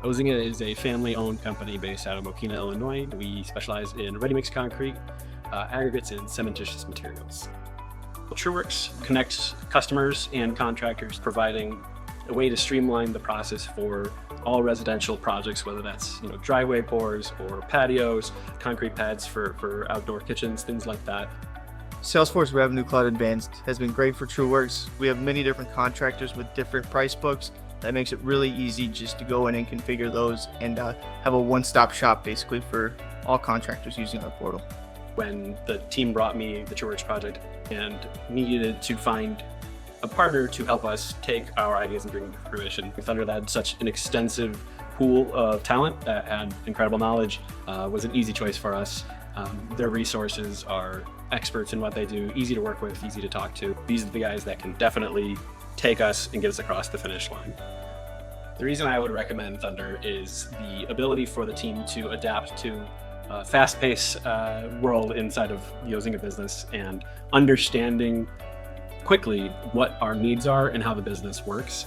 Ozinga is a family-owned company based out of Mokina, Illinois. We specialize in ready-mix concrete, aggregates, and cementitious materials. TruWorx connects customers and contractors, providing a way to streamline the process for all residential projects, whether that's driveway pours or patios, concrete pads for outdoor kitchens, things like that. Salesforce Revenue Cloud Advanced has been great for TruWorx. We have many different contractors with different price books. That makes it really easy just to go in and configure those and have a one-stop shop basically for all contractors using our portal. When the team brought me the TruWorx project and needed to find a partner to help us take our ideas and bring them to fruition, Thunder had such an extensive pool of talent that had incredible knowledge, was an easy choice for us. Their resources are experts in what they do, easy to work with, easy to talk to. These are the guys that can definitely take us and get us across the finish line. The reason I would recommend Thunder is the ability for the team to adapt to a fast-paced world inside of the Ozinga business and understanding quickly what our needs are and how the business works.